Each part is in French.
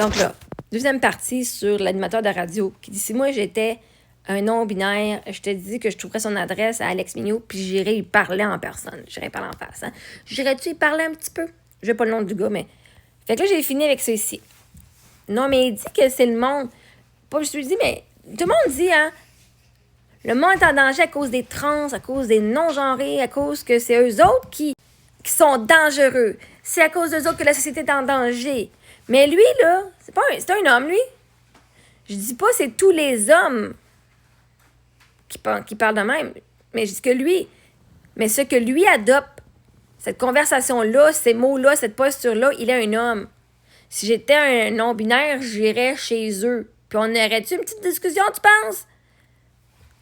Donc là, deuxième partie sur l'animateur de radio qui dit si moi j'étais un non-binaire, je te dis que je trouverais son adresse à Alex Mignot puis j'irais y parler en personne. J'irais parler en face. Hein? J'irais-tu y parler un petit peu? Je n'ai pas le nom du gars, mais. Fait que là, j'ai fini avec ça ici. Non, mais il dit que c'est le monde. Pas je lui dis, mais tout le monde dit, hein? Le monde est en danger à cause des trans, à cause des non-genrés, à cause que c'est eux autres qui sont dangereux. C'est à cause d'eux autres que la société est en danger. Mais lui, là, c'est un homme, lui. Je dis pas c'est tous les hommes qui parlent de même. Mais je dis que lui, mais ce que lui adopte, cette conversation-là, ces mots-là, cette posture-là, il est un homme. Si j'étais un non-binaire, j'irais chez eux. Puis on aurait-tu une petite discussion, tu penses?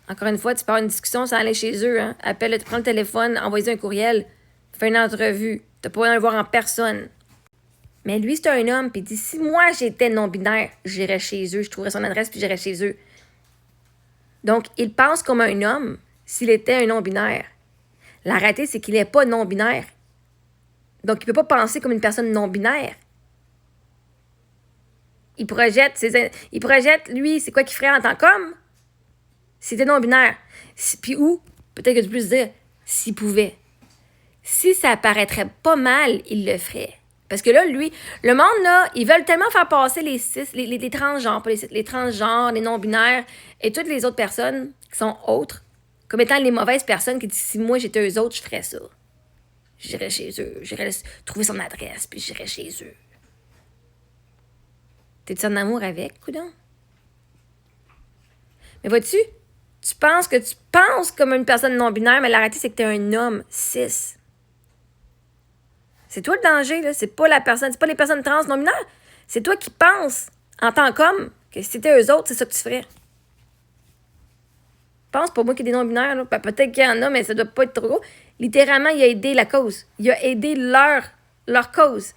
Encore une fois, tu peux avoir une discussion sans aller chez eux. Hein? Appelle, tu prends le téléphone, envoie un courriel, fais une entrevue. Tu pas besoin de le voir en personne. Mais lui, c'est un homme, puis il dit, si moi j'étais non-binaire, j'irais chez eux, je trouverais son adresse, puis j'irais chez eux. Donc, il pense comme un homme s'il était un non-binaire. La réalité, c'est qu'il n'est pas non-binaire. Donc, il ne peut pas penser comme une personne non-binaire. Il projette, lui, c'est quoi qu'il ferait en tant qu'homme? S'il était non-binaire. Puis où? Peut-être que tu peux se dire, s'il pouvait. Si ça apparaîtrait pas mal, il le ferait. Parce que là, lui, le monde, là, ils veulent tellement faire passer les transgenres, pas les transgenres, les non-binaires et toutes les autres personnes qui sont autres, comme étant les mauvaises personnes qui disent, si moi j'étais eux autres, je ferais ça. J'irais chez eux, j'irais trouver son adresse, puis j'irais chez eux. T'es-tu en amour avec, coudonc? Mais vois-tu, tu penses comme une personne non-binaire, mais la réalité, c'est que t'es un homme cis. C'est toi le danger, là. C'est pas les personnes trans non-binaires. C'est toi qui penses, en tant qu'homme, que si c'était eux autres, c'est ça que tu ferais. Pense pas moi qu'il y a des non-binaires, là. Peut-être qu'il y en a, mais ça doit pas être trop gros. Littéralement, il a aidé la cause. Il a aidé leur cause.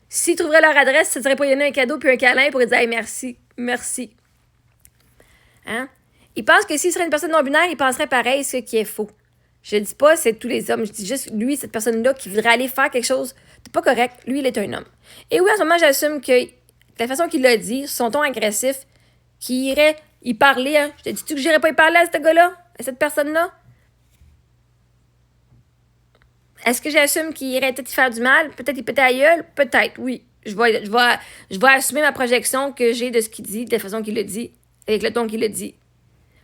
S'ils trouveraient leur adresse, ça serait pour y donner un cadeau puis un câlin pour dire hey, merci, merci. Hein? Il pense que s'il serait une personne non-binaire, il penserait pareil, ce qui est faux. Je dis pas c'est tous les hommes, je dis juste lui, cette personne-là qui voudrait aller faire quelque chose de pas correct, lui, il est un homme. Et oui, en ce moment, j'assume que la façon qu'il l'a dit, son ton agressif, qu'il irait y parler, hein? Je te dis-tu que j'irais pas y parler à ce gars-là, à cette personne-là? Est-ce que j'assume qu'il irait peut-être y faire du mal? Peut-être y péter à gueule? Peut-être, oui. Je vais assumer ma projection que j'ai de ce qu'il dit, de la façon qu'il le dit, avec le ton qu'il le dit.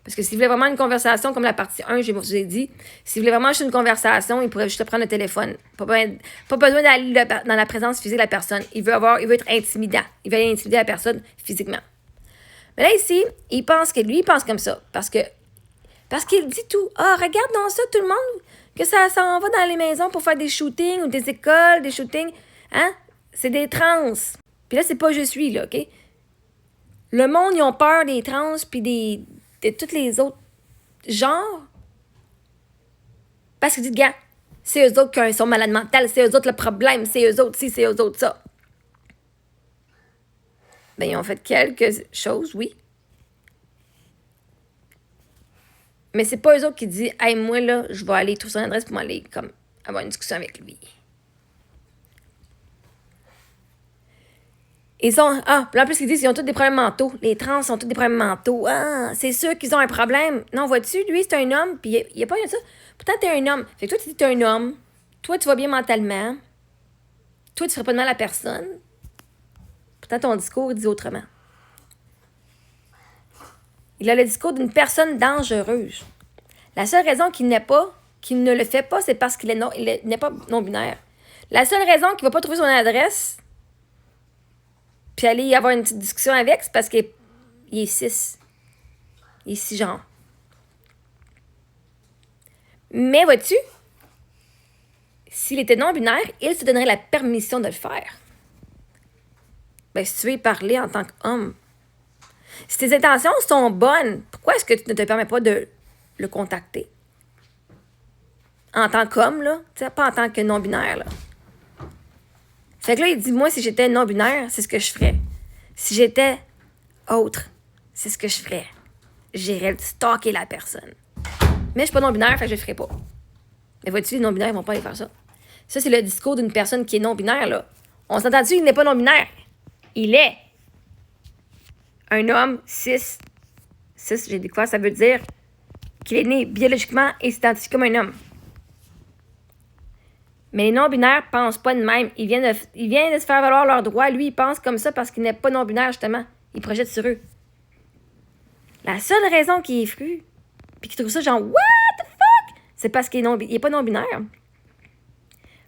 Parce que s'il voulait vraiment une conversation, comme la partie 1, je vous ai dit, s'il voulait vraiment juste une conversation, il pourrait juste prendre le téléphone. Pas besoin d'aller dans la présence physique de la personne. Il veut être intimidant. Il veut aller intimider la personne physiquement. Mais là, ici, il pense comme ça. Parce qu'il dit tout. Ah, regarde dans ça, tout le monde, que ça s'en va dans les maisons pour faire des shootings ou des écoles, des shootings. Hein? C'est des trans. Puis là, c'est pas juste lui, là, OK? Le monde, ils ont peur des trans puis de tous les autres genres. Parce que dit, gars, c'est eux autres qui sont malades mentales, c'est eux autres le problème, c'est eux autres ci, c'est eux autres ça. Ben, ils ont fait quelque chose, oui. Mais c'est pas eux autres qui disent, hey, moi, là, je vais aller trouver son adresse pour m'aller, comme, avoir une discussion avec lui. Puis en plus, ils disent qu'ils ont tous des problèmes mentaux. Les trans ont tous des problèmes mentaux. Ah, c'est sûr qu'ils ont un problème. Non, vois-tu, lui, c'est un homme, puis il n'y a pas ça. Pourtant, t'es un homme. Fait que toi, tu dis que t'es un homme. Toi, tu vas bien mentalement. Toi, tu ferais pas de mal à personne. Pourtant, ton discours dit autrement. Il a le discours d'une personne dangereuse. La seule raison qu'il ne le fait pas, c'est parce qu'il n'est pas non-binaire. La seule raison qu'il ne va pas trouver son adresse, puis aller y avoir une petite discussion avec, c'est parce qu'il est cis. Il est cisgenre. Mais vois-tu, s'il était non-binaire, il se donnerait la permission de le faire. Ben, si tu veux y parler en tant qu'homme, si tes intentions sont bonnes, pourquoi est-ce que tu ne te permets pas de le contacter? En tant qu'homme, là, tu sais, pas en tant que non-binaire, là. Fait que là, il dit, moi, si j'étais non-binaire, c'est ce que je ferais. Si j'étais autre, c'est ce que je ferais. J'irais stalker la personne. Mais je suis pas non-binaire, fait que je le ferais pas. Mais vois-tu, les non-binaires, ils vont pas aller faire ça. Ça, c'est le discours d'une personne qui est non-binaire, là. On s'entend-tu qu'il n'est pas non-binaire? Il est un homme cis. Cis, j'ai découvert, ça veut dire qu'il est né biologiquement et s'identifie comme un homme. Mais les non-binaires pensent pas de même. Ils viennent de se faire valoir leurs droits. Lui, il pense comme ça parce qu'il n'est pas non-binaire, justement. Il projette sur eux. La seule raison qu'il est fru, puis qu'il trouve ça genre « What the fuck? » c'est parce qu'il est pas non-binaire.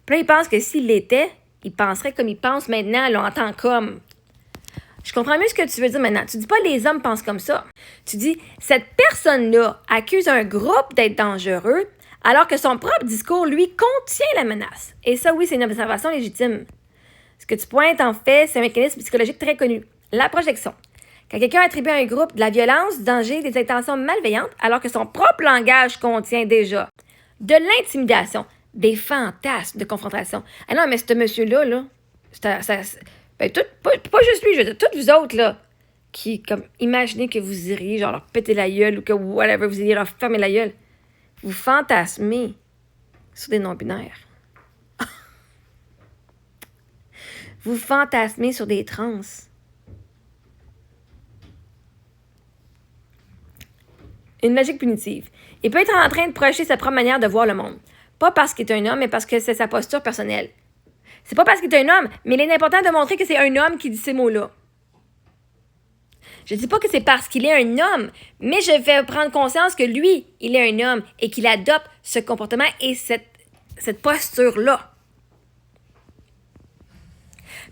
Puis là, il pense que s'il l'était, il penserait comme il pense maintenant, là, en tant qu'homme. Je comprends mieux ce que tu veux dire maintenant. Tu dis pas « les hommes pensent comme ça ». Tu dis « cette personne-là accuse un groupe d'être dangereux », alors que son propre discours, lui, contient la menace. Et ça, oui, c'est une observation légitime. Ce que tu pointes, en fait, c'est un mécanisme psychologique très connu, la projection. Quand quelqu'un attribue à un groupe de la violence, du danger, des intentions malveillantes, alors que son propre langage contient déjà de l'intimidation, des fantasmes de confrontation. Ah non, mais ce monsieur-là, là, pas juste lui, je veux dire, toutes vous autres, là, qui, comme, imaginez que vous iriez, genre, leur péter la gueule ou que, whatever, vous iriez leur fermer la gueule. Vous fantasmez sur des non-binaires. Vous fantasmez sur des trans. Une logique punitive. Il peut être en train de projeter sa propre manière de voir le monde. Pas parce qu'il est un homme, mais parce que c'est sa posture personnelle. C'est pas parce qu'il est un homme, mais il est important de montrer que c'est un homme qui dit ces mots-là. Je dis pas que c'est parce qu'il est un homme, mais je vais prendre conscience que lui, il est un homme et qu'il adopte ce comportement et cette posture-là.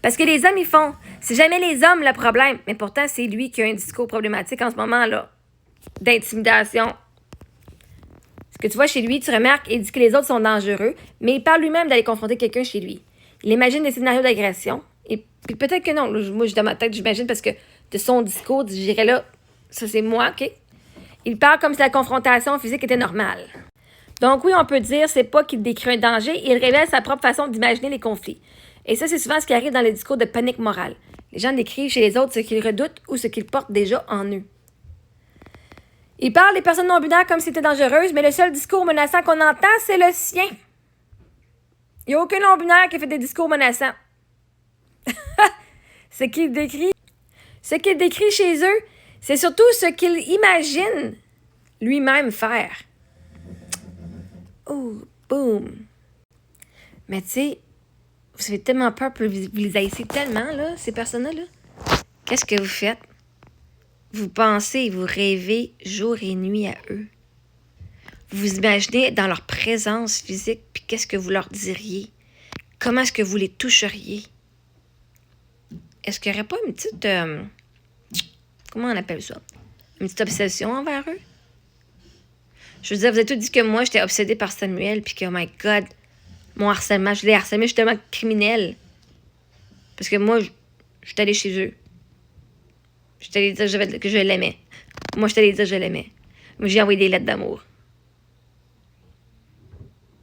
Parce que les hommes, ils font. C'est jamais les hommes le problème, mais pourtant, c'est lui qui a un discours problématique en ce moment-là, d'intimidation. Ce que tu vois chez lui, tu remarques, il dit que les autres sont dangereux, mais il parle lui-même d'aller confronter quelqu'un chez lui. Il imagine des scénarios d'agression, et puis peut-être que non. Moi, dans ma tête, j'imagine parce que de son discours, je dirais là, ça c'est moi, OK? Il parle comme si la confrontation physique était normale. Donc oui, on peut dire, c'est pas qu'il décrit un danger, il révèle sa propre façon d'imaginer les conflits. Et ça, c'est souvent ce qui arrive dans les discours de panique morale. Les gens décrivent chez les autres ce qu'ils redoutent ou ce qu'ils portent déjà en eux. Il parle des personnes non-binaires comme si c'était dangereuses, mais le seul discours menaçant qu'on entend, c'est le sien. Il n'y a aucun non-binaire qui fait des discours menaçants. Ce qu'il décrit chez eux, c'est surtout ce qu'il imagine lui-même faire. Oh, boum. Mais tu sais, vous avez tellement peur, vous les haïssez tellement, là, ces personnes-là. Qu'est-ce que vous faites? Vous pensez, vous rêvez jour et nuit à eux. Vous vous imaginez dans leur présence physique, puis qu'est-ce que vous leur diriez? Comment est-ce que vous les toucheriez? Est-ce qu'il n'y aurait pas une petite... comment on appelle ça? Une petite obsession envers eux? Je veux dire, vous avez tous dit que moi, j'étais obsédée par Samuel, puis que, oh my God, mon harcèlement, je l'ai harcelé, je suis tellement criminelle. Parce que moi, je suis allée chez eux. Je suis allée dire que je l'aimais. Moi, je suis allée dire que je l'aimais. Moi, j'ai envoyé des lettres d'amour.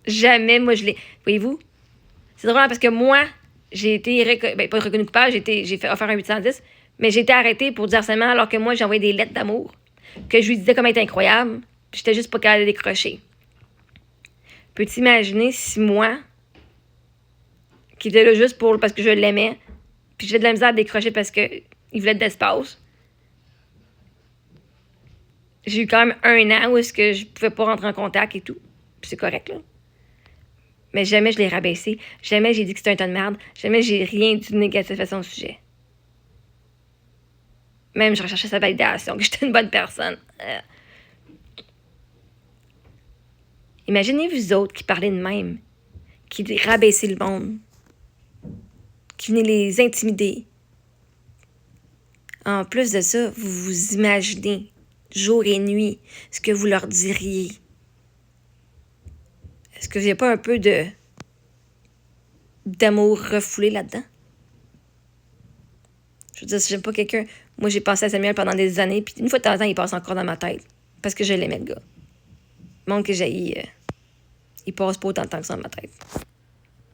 Jamais, moi, je l'ai... Voyez-vous? C'est drôle parce que moi, j'ai été... pas reconnue coupable, j'ai fait offert un 810, mais j'ai été arrêtée pour du harcèlement alors que moi, j'ai envoyé des lettres d'amour. Que je lui disais comment elle était incroyable. Puis j'étais juste pas capable de décrocher. Peux-tu imaginer si moi, qui était là juste parce que je l'aimais, puis j'avais de la misère à décrocher parce qu'il voulait de l'espace. J'ai eu quand même 1 an où est-ce que je pouvais pas rentrer en contact et tout. Puis c'est correct, là. Mais jamais je l'ai rabaissé. Jamais j'ai dit que c'était un tas de merde. Jamais j'ai rien dit de négatif à son sujet. Même je recherchais sa validation, que j'étais une bonne personne. Imaginez vous autres qui parlez de même, qui rabaissez le monde, qui venez les intimider. En plus de ça, vous vous imaginez jour et nuit ce que vous leur diriez. Est-ce que vous n'avez pas un peu d'amour refoulé là-dedans? Je veux dire, si j'aime pas quelqu'un... Moi, j'ai pensé à Samuel pendant des années, puis une fois de temps en temps, il passe encore dans ma tête. Parce que je l'aimais, le gars. Le monde que j'ai il passe pas autant de temps que ça dans ma tête.